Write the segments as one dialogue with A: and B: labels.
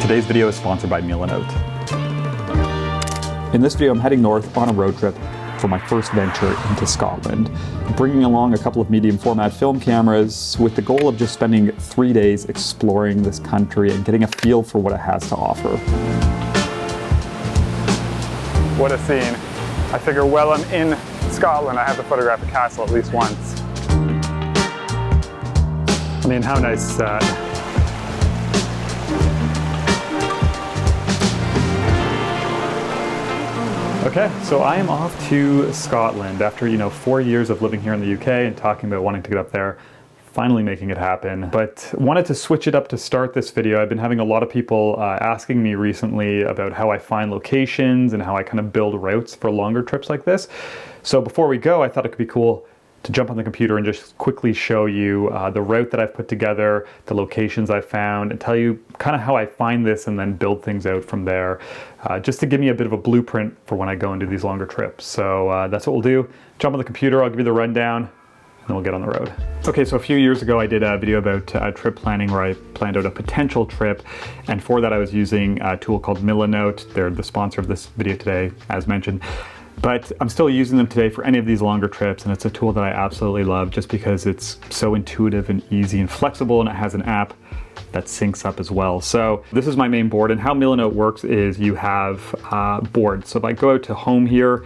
A: Today's video is sponsored by Milanote. In this video, I'm heading north on a road trip for my first venture into Scotland, bringing along a couple of medium format film cameras with the goal of just spending 3 days exploring this country and getting a feel for what it has to offer. What a scene. I figure while I'm in Scotland, I have to photograph a castle at least once. I mean, how nice is that? Okay, so I am off to Scotland after, 4 years of living here in the UK and talking about wanting to get up there, finally making it happen. But wanted to switch it up to start this video. I've been having a lot of people asking me recently about how I find locations and how I kind of build routes for longer trips like this. So before we go, I thought it could be cool to jump on the computer and just quickly show you the route that I've put together, the locations I've found, and tell you kind of how I find this and then build things out from there, just to give me a bit of a blueprint for when I go and do these longer trips. So that's what we'll do. Jump on the computer, I'll give you the rundown, and then we'll get on the road. Okay, so a few years ago I did a video about trip planning where I planned out a potential trip, and for that I was using a tool called Milanote. They're the sponsor of this video today, as mentioned. But I'm still using them today for any of these longer trips, and it's a tool that I absolutely love just because it's so intuitive and easy and flexible, and it has an app that syncs up as well. So this is my main board, and how Milanote works is you have boards. So if I go out to home here,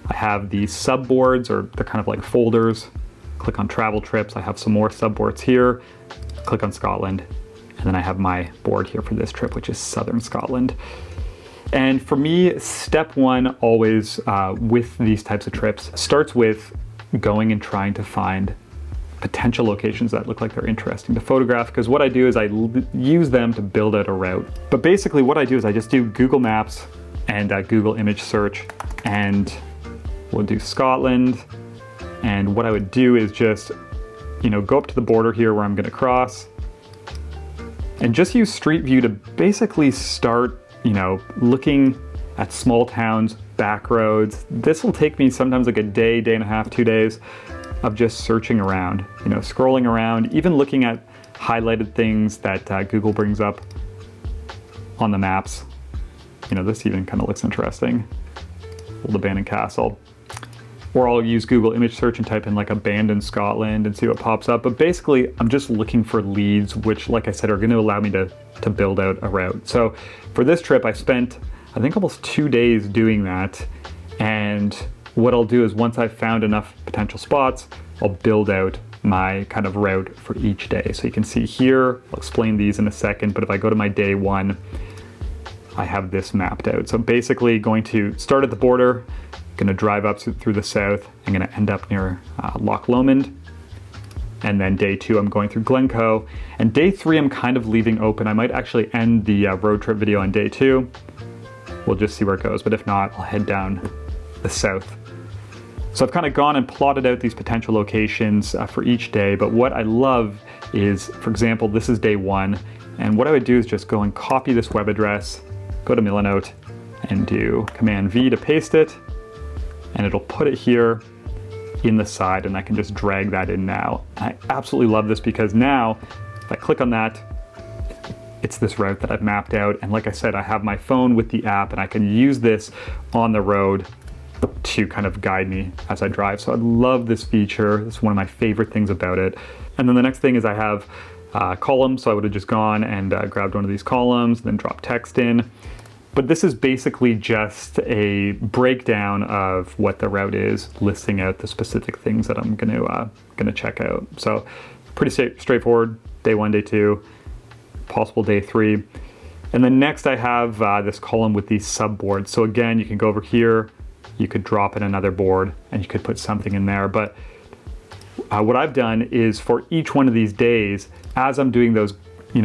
A: I have these subboards, or they're kind of like folders. Click on travel trips, I have some more subboards here. Click on Scotland, and then I have my board here for this trip, which is Southern Scotland. And for me, step one always with these types of trips starts with going and trying to find potential locations that look like they're interesting to photograph, because what I do is I use them to build out a route. But basically what I do is I just do Google Maps and Google image search, and we'll do Scotland. And what I would do is just, go up to the border here where I'm gonna cross, and just use Street View to basically start looking at small towns, back roads. This will take me sometimes like a day, day and a half, 2 days of just searching around, scrolling around, even looking at highlighted things that Google brings up on the maps. This even kind of looks interesting. Old abandoned castle. Or I'll use Google image search and type in like abandoned Scotland and see what pops up. But basically, I'm just looking for leads, which, like I said, are going to allow me to build out a route. So for this trip, I spent, I think, almost 2 days doing that. And what I'll do is once I've found enough potential spots, I'll build out my kind of route for each day. So you can see here, I'll explain these in a second, but if I go to my day one, I have this mapped out. So basically going to start at the border, going to drive up through the south. I'm going to end up near Loch Lomond. And then day two, I'm going through Glencoe. And day three, I'm kind of leaving open. I might actually end the road trip video on day two. We'll just see where it goes. But if not, I'll head down the south. So I've kind of gone and plotted out these potential locations for each day. But what I love is, for example, this is day one. And what I would do is just go and copy this web address, go to Milanote, and do Command V to paste it. And it'll put it here in the side, and I can just drag that in now. I absolutely love this because now, if I click on that, it's this route that I've mapped out. And like I said, I have my phone with the app, and I can use this on the road to kind of guide me as I drive. So I love this feature. It's one of my favorite things about it. And then the next thing is I have columns. So I would have just gone and grabbed one of these columns, then drop text in. But this is basically just a breakdown of what the route is, listing out the specific things that I'm gonna check out. So pretty straightforward, day one, day two, possible day three. And then next I have this column with these subboards. So again, you can go over here, you could drop in another board and you could put something in there. But what I've done is for each one of these days, as I'm doing those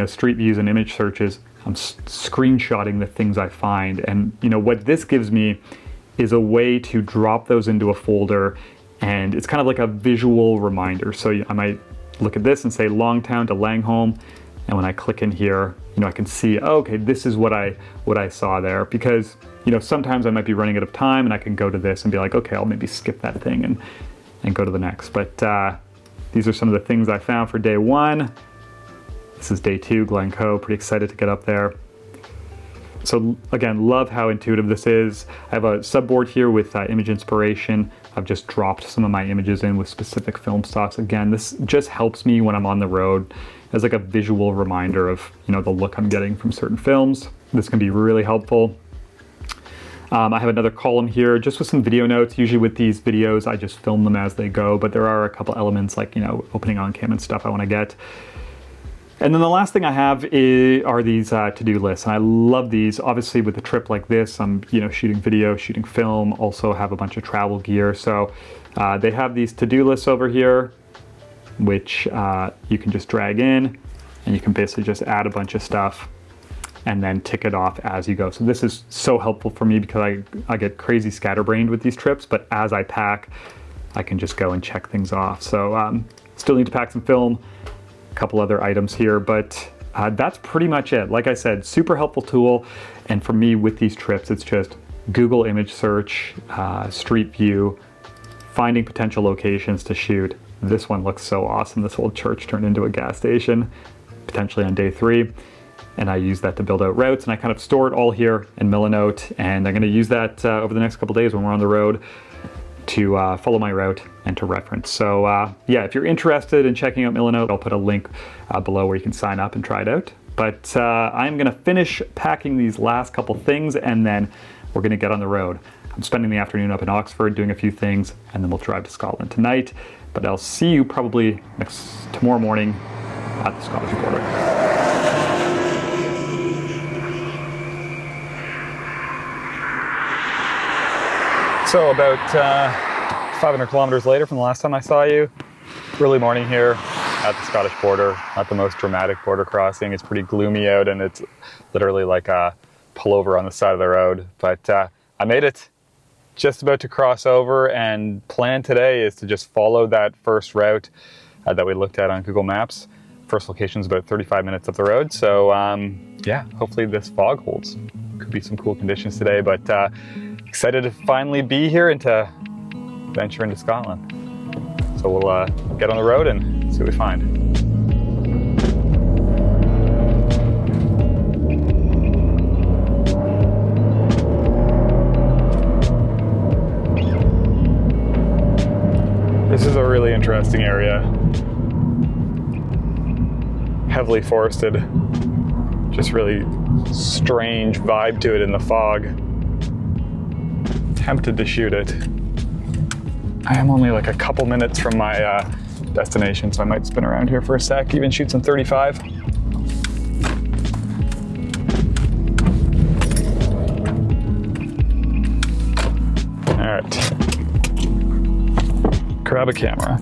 A: street views and image searches, I'm screenshotting the things I find. And what this gives me is a way to drop those into a folder, and it's kind of like a visual reminder. So I might look at this and say Longtown to Langholm, and when I click in here, I can see, oh, okay, this is what I saw there. Because sometimes I might be running out of time, and I can go to this and be like, okay, I'll maybe skip that thing and go to the next. But these are some of the things I found for day one. This is day two, Glencoe. Pretty excited to get up there. So again, love how intuitive this is. I have a subboard here with image inspiration. I've just dropped some of my images in with specific film stocks. Again, this just helps me when I'm on the road as like a visual reminder of, you know, the look I'm getting from certain films. This can be really helpful. I have another column here just with some video notes. Usually with these videos, I just film them as they go, but there are a couple elements like, you know, opening on cam and stuff I want to get. And then the last thing I have are these to-do lists. And I love these. Obviously with a trip like this, I'm, you know, shooting video, shooting film, also have a bunch of travel gear. So they have these to-do lists over here, which you can just drag in, and you can basically just add a bunch of stuff and then tick it off as you go. So this is so helpful for me because I get crazy scatterbrained with these trips, but as I pack, I can just go and check things off. So still need to pack some film, a couple other items here, but that's pretty much it. Like I said, super helpful tool. And for me with these trips, it's just Google image search, Street View, finding potential locations to shoot. This one looks so awesome. This old church turned into a gas station, potentially on day 3. And I use that to build out routes, and I kind of store it all here in Milanote, and I'm going to use that over the next couple days when we're on the road to follow my route and to reference. So yeah, if you're interested in checking out Milanote, I'll put a link below where you can sign up and try it out. But I'm going to finish packing these last couple things, and then we're going to get on the road. I'm spending the afternoon up in Oxford doing a few things, and then we'll drive to Scotland tonight. But I'll see you probably tomorrow morning at the Scottish border. So about 500 kilometers later from the last time I saw you, early morning here at the Scottish border. Not the most dramatic border crossing. It's pretty gloomy out, and it's literally like a pullover on the side of the road. But I made it. Just about to cross over, and plan today is to just follow that first route that we looked at on Google Maps. First location is about 35 minutes up the road. So yeah, hopefully this fog holds. Could be some cool conditions today, but excited to finally be here and to venture into Scotland. So we'll get on the road and see what we find. This is a really interesting area. Heavily forested. Just really strange vibe to it in the fog. Tempted to shoot it. I am only like a couple minutes from my destination, so I might spin around here for a sec, even shoot some 35. All right, grab a camera.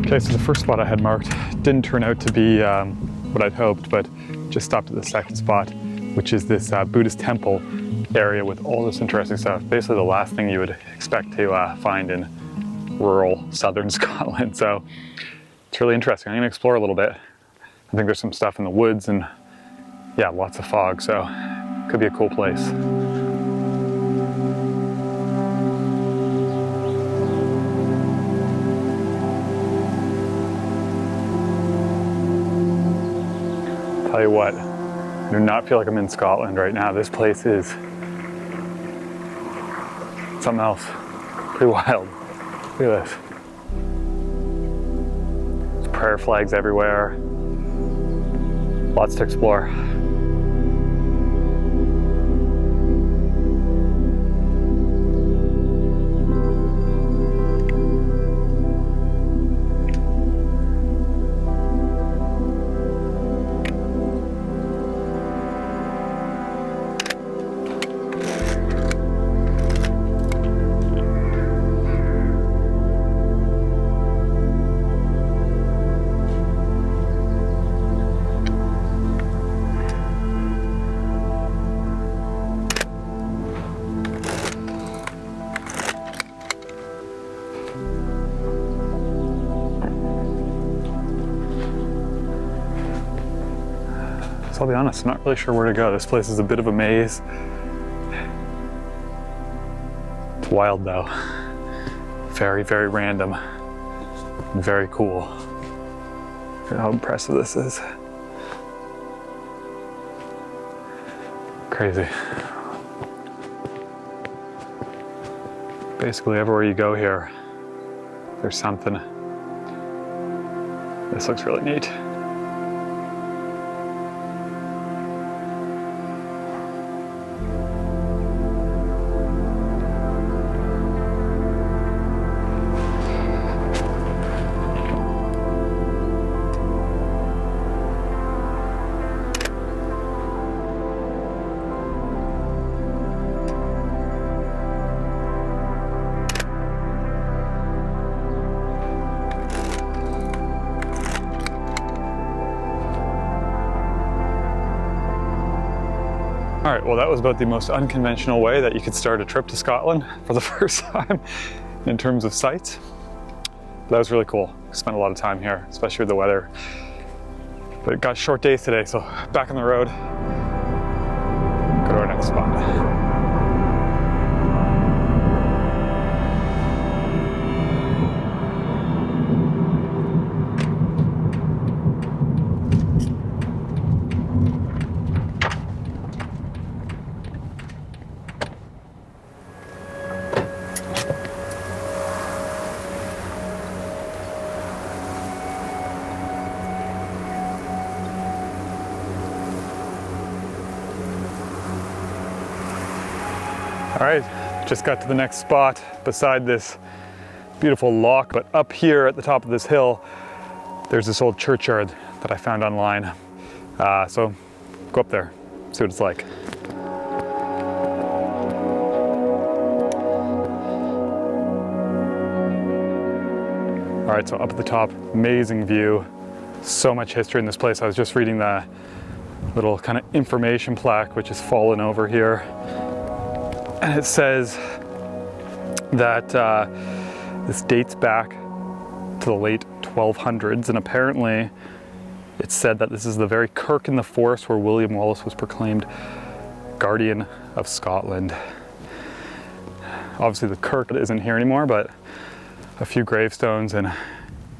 A: Okay, so the first spot I had marked didn't turn out to be what I'd hoped, but just stopped at the second spot, which is this Buddhist temple area with all this interesting stuff. Basically the last thing you would expect to find in rural southern Scotland. So it's really interesting. I'm gonna explore a little bit. I think there's some stuff in the woods and yeah, lots of fog, so could be a cool place. Tell you what, I do not feel like I'm in Scotland right now. This place is something else. Pretty wild. Look at this. There's prayer flags everywhere. Lots to explore. So I'll be honest, I'm not really sure where to go. This place is a bit of a maze. It's wild though. Very, very random. And very cool. Look at how impressive this is. Crazy. Basically everywhere you go here, there's something. This looks really neat. All right, well, that was about the most unconventional way that you could start a trip to Scotland for the first time in terms of sights. But that was really cool. Spent a lot of time here, especially with the weather. But it got short days today, so back on the road. Go to our next spot. All right, just got to the next spot beside this beautiful loch, but up here at the top of this hill, there's this old churchyard that I found online. So go up there, see what it's like. All right, so up at the top, amazing view. So much history in this place. I was just reading the little kind of information plaque, which is fallen over here. And it says that this dates back to the late 1200s, and apparently it's said that this is the very kirk in the forest where William Wallace was proclaimed Guardian of Scotland. Obviously the kirk isn't here anymore, but a few gravestones and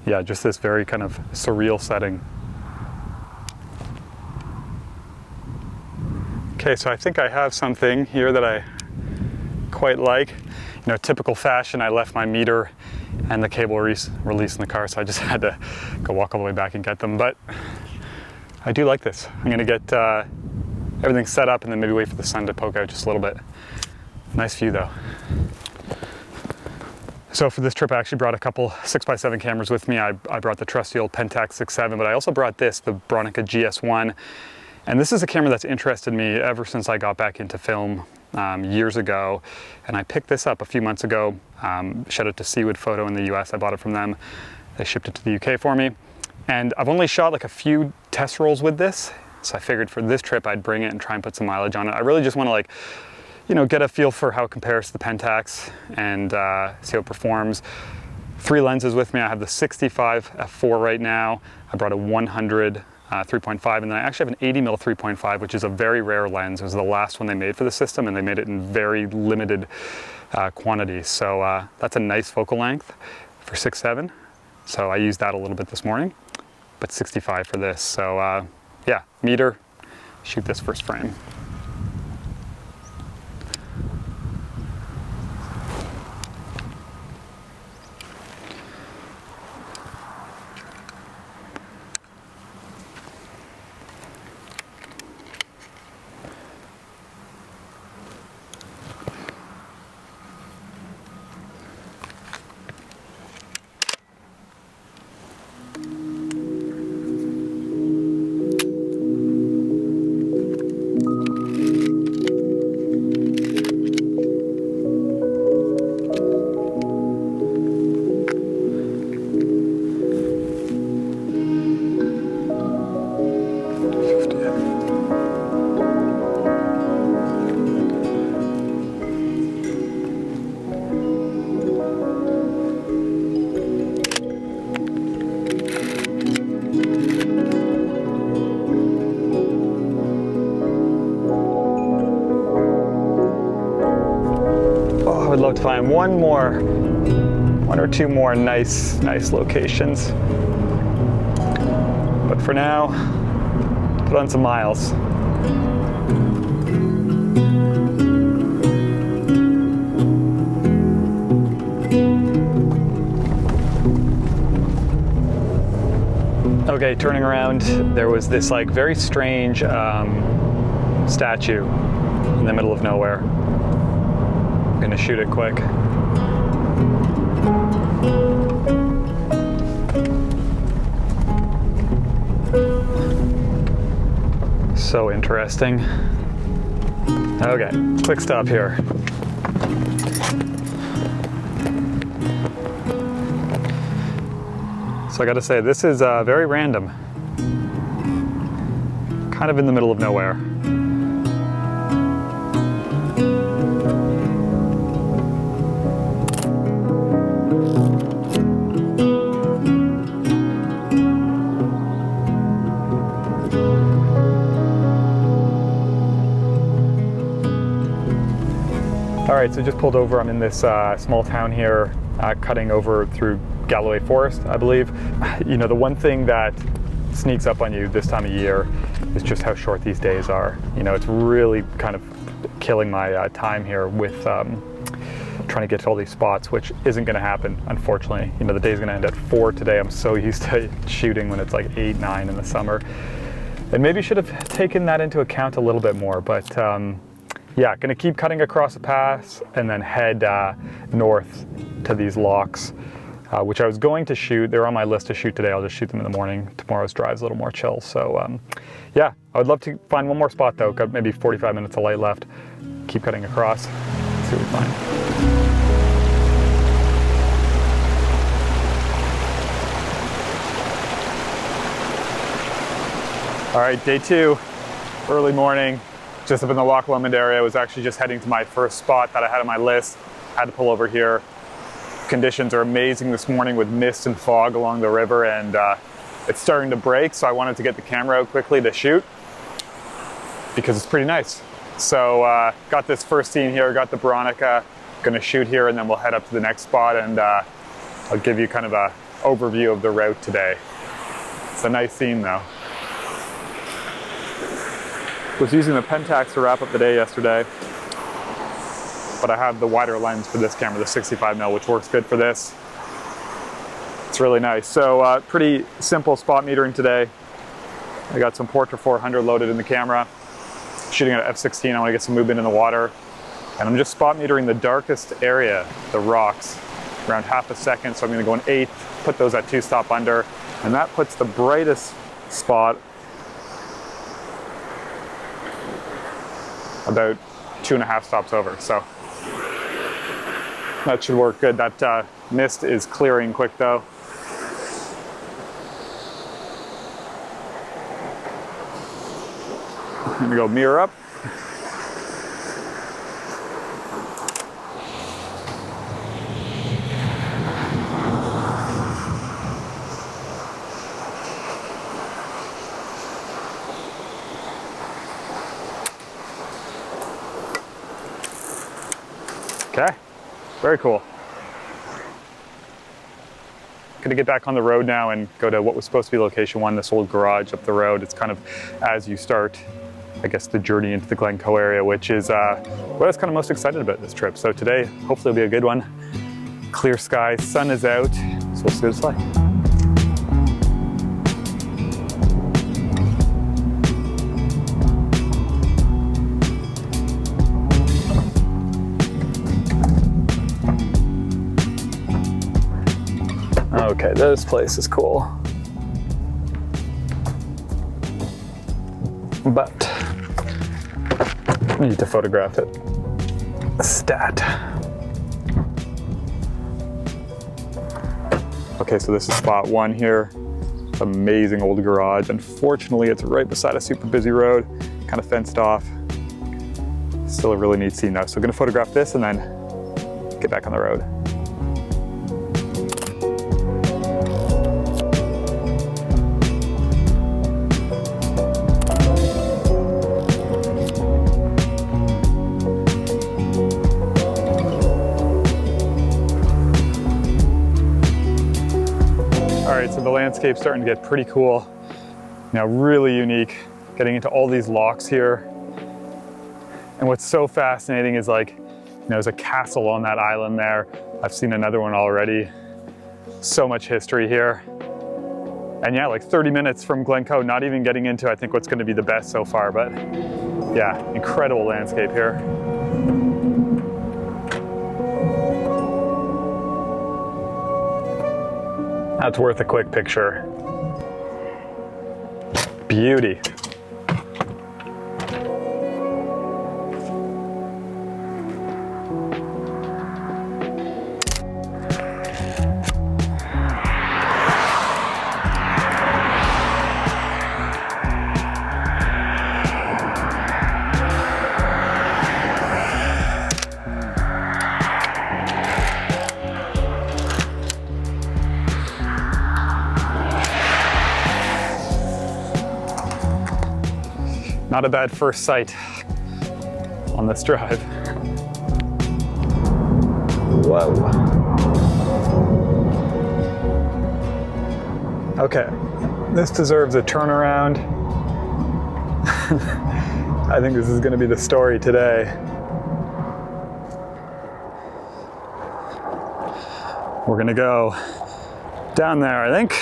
A: yeah, just this very kind of surreal setting. Okay, so I think I have something here that I quite like. You know, typical fashion, I left my meter and the cable release in the car, so I just had to go walk all the way back and get them. But I do like this. I'm gonna get everything set up and then maybe wait for the sun to poke out just a little bit. Nice view though. So for this trip, I actually brought a couple 6x7 cameras with me. I brought the trusty old Pentax 6.7, but I also brought this, the Bronica GS-1. And this is a camera that's interested me ever since I got back into film years ago. And I picked this up a few months ago. Shout out to Seawood Photo in the US. I bought it from them. They shipped it to the UK for me. And I've only shot like a few test rolls with this. So I figured for this trip, I'd bring it and try and put some mileage on it. I really just want to like, you know, get a feel for how it compares to the Pentax and see how it performs. 3 lenses with me. I have the 65 f4 right now. I brought a 100 3.5, and then I actually have an 80mm 3.5, which is a very rare lens. It was the last one they made for the system, and they made it in very limited quantities. So that's a nice focal length for 6.7. So I used that a little bit this morning, but 65 for this. So yeah, meter, shoot this first frame. to find one or two more nice locations. But for now, put on some miles. Okay, turning around, there was this like very strange statue in the middle of nowhere. I'm gonna shoot it quick. So interesting. Okay, quick stop here. So I gotta say, this is very random. Kind of in the middle of nowhere. All right, so just pulled over. I'm in this small town here, cutting over through Galloway Forest, I believe. You know, the one thing that sneaks up on you this time of year is just how short these days are. You know, it's really kind of killing my time here with trying to get to all these spots, which isn't gonna happen, unfortunately. You know, the day's gonna end at 4 today. I'm so used to shooting when it's like 8, 9 in the summer. And maybe should have taken that into account a little bit more, but yeah, gonna keep cutting across the pass and then head north to these locks, which I was going to shoot. They're on my list to shoot today. I'll just shoot them in the morning. Tomorrow's drive's a little more chill. So yeah, I would love to find one more spot though. Got maybe 45 minutes of light left. Keep cutting across, see what we find. All right, day 2, early morning. Just up in the Loch Lomond area. I was actually just heading to my first spot that I had on my list. Had to pull over here. Conditions are amazing this morning with mist and fog along the river, and it's starting to break, so I wanted to get the camera out quickly to shoot because it's pretty nice. So got this first scene here, got the Bronica, gonna shoot here, and then we'll head up to the next spot, and I'll give you kind of an overview of the route today. It's a nice scene though. Was using the Pentax to wrap up the day yesterday, but I have the wider lens for this camera, the 65mm, which works good for this. It's really nice. So pretty simple spot metering today. I got some Portra 400 loaded in the camera. Shooting at f/16, I want to get some movement in the water. And I'm just spot metering the darkest area, the rocks, around half a second. So I'm going to go an 1/8, put those at 2 stop under, and that puts the brightest spot about 2.5 stops over. So that should work good. That mist is clearing quick though. I'm gonna go mirror up. Okay, very cool. Gonna get back on the road now and go to what was supposed to be location 1, this old garage up the road. It's kind of as you start, I guess, the journey into the Glencoe area, which is what I was kind of most excited about this trip. So today, hopefully will be a good one. Clear skies, sun is out, so we'll see what it's like. Okay, this place is cool. But I need to photograph it. Stat. Okay, so this is spot 1 here. Amazing old garage. Unfortunately, it's right beside a super busy road, kind of fenced off. Still a really neat scene though. So I'm gonna photograph this and then get back on the road. All right, so the landscape's starting to get pretty cool. Now, really unique, getting into all these locks here. And what's so fascinating is like, you know, there's a castle on that island there. I've seen another one already. So much history here. And yeah, like 30 minutes from Glencoe, not even getting into, I think, what's going to be the best so far, but yeah, incredible landscape here. That's worth a quick picture. Beauty. Not a bad first sight on this drive. Whoa. Okay, this deserves a turnaround. I think this is going to be the story today. We're going to go down there, I think.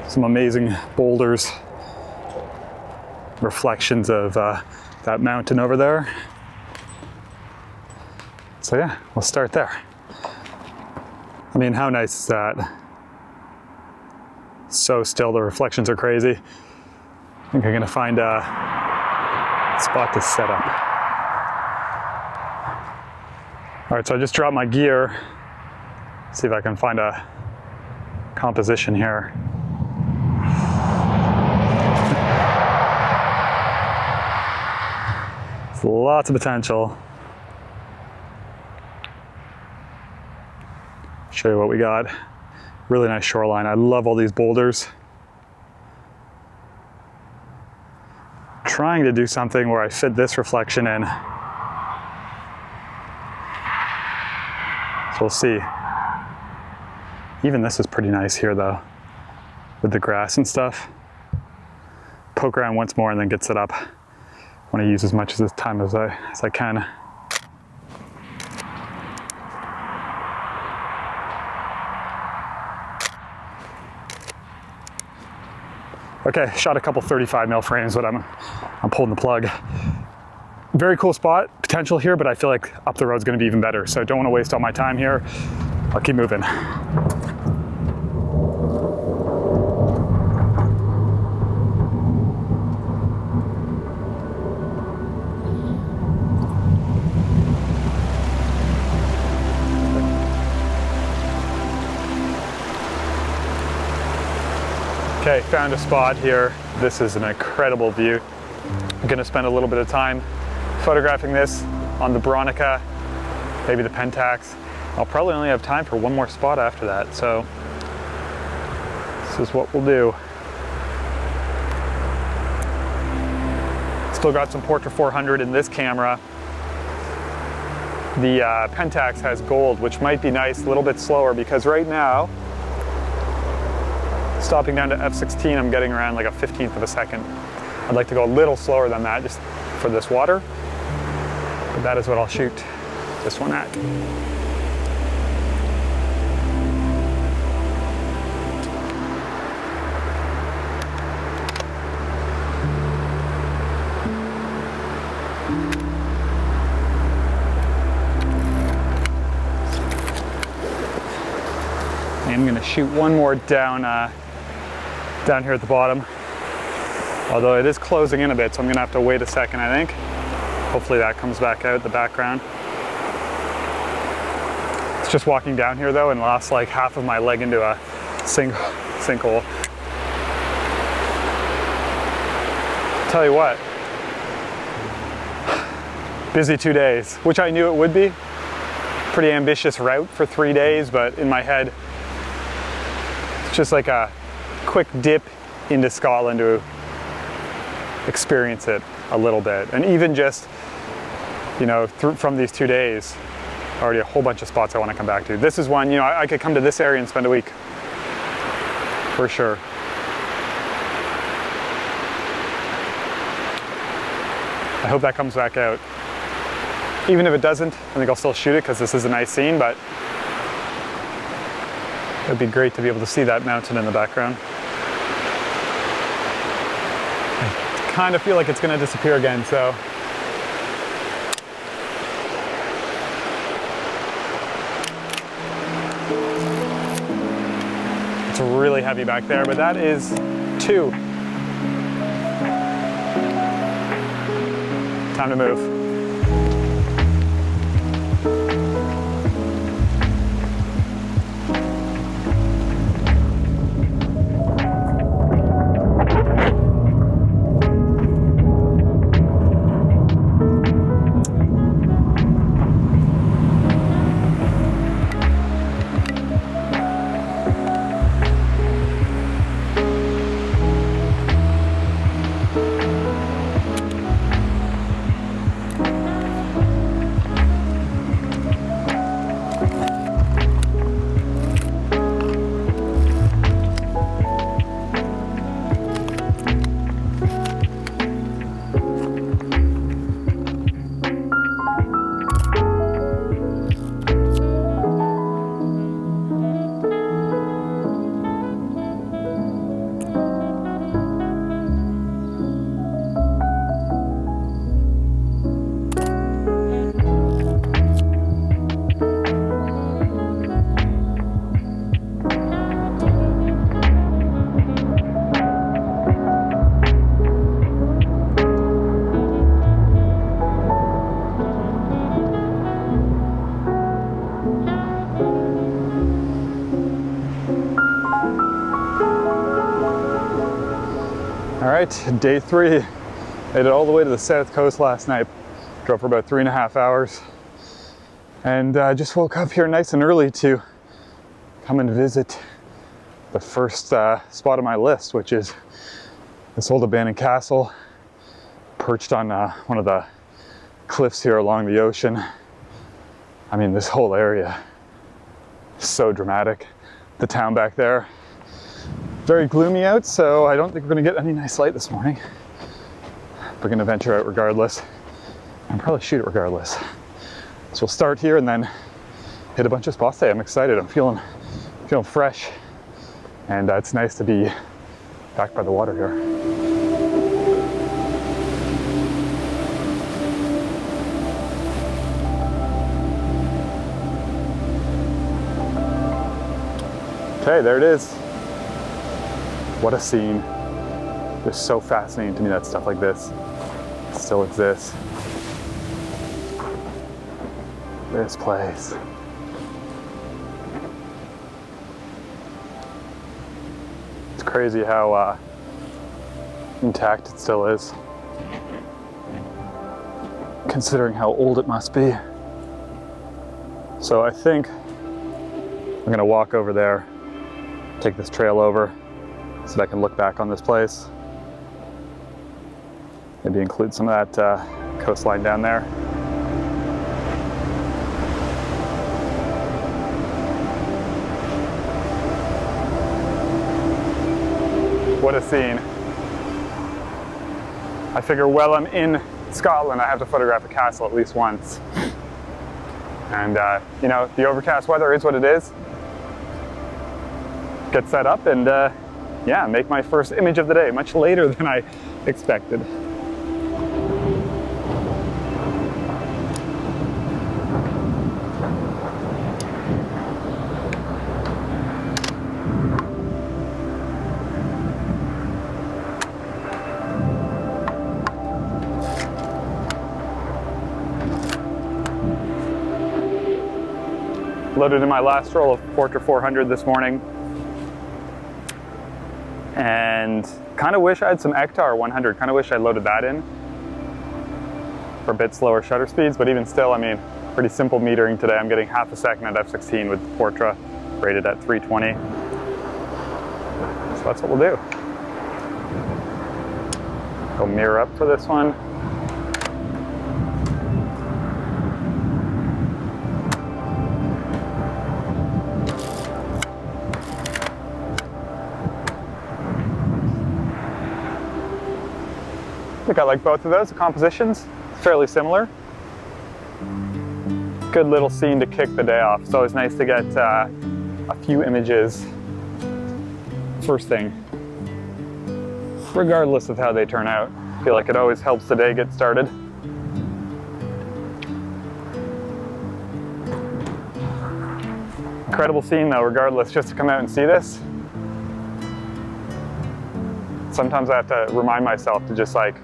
A: Some amazing boulders. Reflections of that mountain over there. So yeah, we'll start there. I mean, how nice is that? So still, the reflections are crazy. I think I'm gonna find a spot to set up. All right, so I just dropped my gear. See if I can find a composition here. Lots of potential. Show you what we got. Really nice shoreline. I love all these boulders. Trying to do something where I fit this reflection in. So we'll see. Even this is pretty nice here though, with the grass and stuff. Poke around once more and then get set up. I want to use as much of this time as I can. Okay, shot a couple 35 mil frames, but I'm pulling the plug. Very cool spot, potential here, but I feel like up the road's going to be even better. So I don't want to waste all my time here. I'll keep moving. Okay, found a spot here. This is an incredible view. I'm gonna spend a little bit of time photographing this on the Bronica, maybe the Pentax. I'll probably only have time for one more spot after that, so this is what we'll do. Still got some Portra 400 in this camera. The Pentax has gold, which might be nice, a little bit slower, because right now, stopping down to f/16, I'm getting around like a 15th of a second. I'd like to go a little slower than that just for this water, but that is what I'll shoot this one at. I'm gonna shoot one more down here at the bottom. Although it is closing in a bit, so I'm gonna have to wait a second, I think. Hopefully that comes back out, the background. It's just walking down here though, and lost like half of my leg into a sinkhole. Tell you what, busy 2 days, which I knew it would be. Pretty ambitious route for 3 days, but in my head, it's just like a quick dip into Scotland to experience it a little bit. And even just, you know, from these 2 days, already a whole bunch of spots I want to come back to. This is one, you know, I could come to this area and spend a week. for sure. I hope that comes back out. Even if it doesn't, I think I'll still shoot it because this is a nice scene, but it'd be great to be able to see that mountain in the background. I kind of feel like it's going to disappear again, so. It's really heavy back there, but that is 2. Time to move. All right, day 3. Made it all the way to the south coast last night. Drove for about 3.5 hours. And just woke up here nice and early to come and visit the first spot on my list, which is this old abandoned castle perched on one of the cliffs here along the ocean. I mean, this whole area is so dramatic. The town back there, very gloomy out, so I don't think we're gonna get any nice light this morning. We're gonna venture out regardless and probably shoot it regardless. So we'll start here and then hit a bunch of spots today. I'm excited, I'm feeling fresh, and it's nice to be back by the water here. Okay, there it is. What a scene. It's so fascinating to me that stuff like this still exists. This place. It's crazy how intact it still is, considering how old it must be. So I think I'm gonna walk over there, take this trail over, so that I can look back on this place. Maybe include some of that coastline down there. What a scene. I figure while I'm in Scotland, I have to photograph a castle at least once. And you know, the overcast weather is what it is. Get set up and yeah, make my first image of the day, much later than I expected. Loaded in my last roll of Portra 400 this morning. And kind of wish I had some Eskdalemuir 100, kind of wish I loaded that in for a bit slower shutter speeds, but even still, I mean, pretty simple metering today. I'm getting half a second at f/16 with Portra rated at 320. So that's what we'll do. Go mirror up for this one. think I like both of those. The composition's fairly similar. Good little scene to kick the day off. It's always nice to get a few images first thing, regardless of how they turn out. I feel like it always helps the day get started. Incredible scene though, regardless, just to come out and see this. Sometimes I have to remind myself to just like,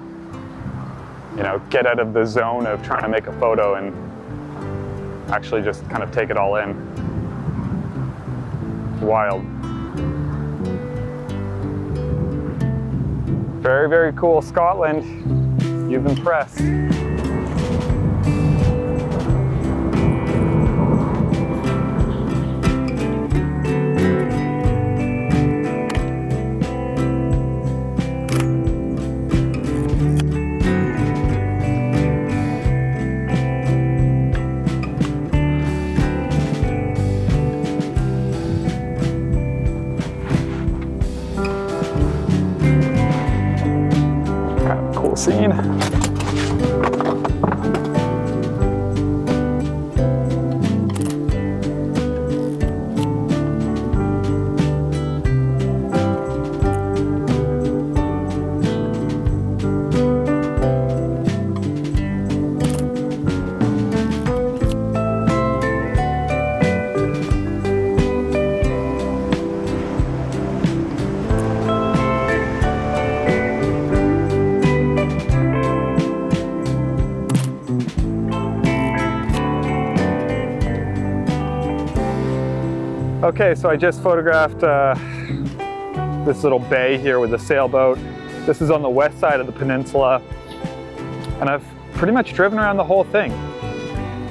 A: you know, get out of the zone of trying to make a photo and actually just kind of take it all in. Wild. Very, very cool. Scotland, you've impressed. Scene. Okay, so I just photographed this little bay here with a sailboat. This is on the west side of the peninsula, and I've pretty much driven around the whole thing.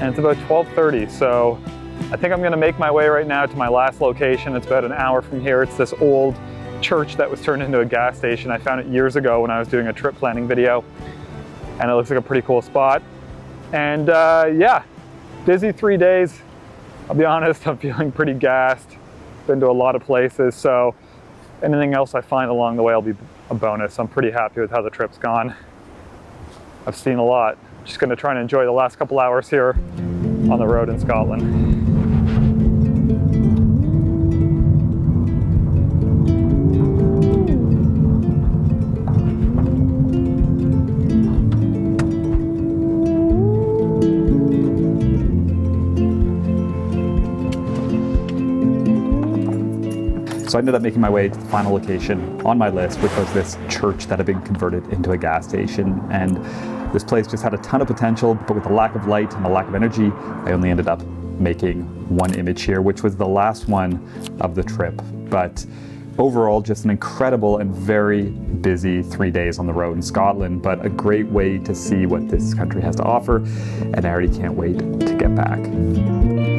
A: And it's about 12:30, so I think I'm gonna make my way right now to my last location. It's about an hour from here. It's this old church that was turned into a gas station. I found it years ago when I was doing a trip planning video, and it looks like a pretty cool spot. And yeah, busy 3 days. I'll be honest, I'm feeling pretty gassed. Been to a lot of places, so anything else I find along the way will be a bonus. I'm pretty happy with how the trip's gone. I've seen a lot. Just gonna try and enjoy the last couple hours here on the road in Scotland.
B: So I ended up making my way to the final location on my list, which was this church that had been converted into a gas station. And this place just had a ton of potential, but with a lack of light and a lack of energy, I only ended up making one image here, which was the last one of the trip. But overall, just an incredible and very busy 3 days on the road in Scotland, but a great way to see what this country has to offer. And I already can't wait to get back.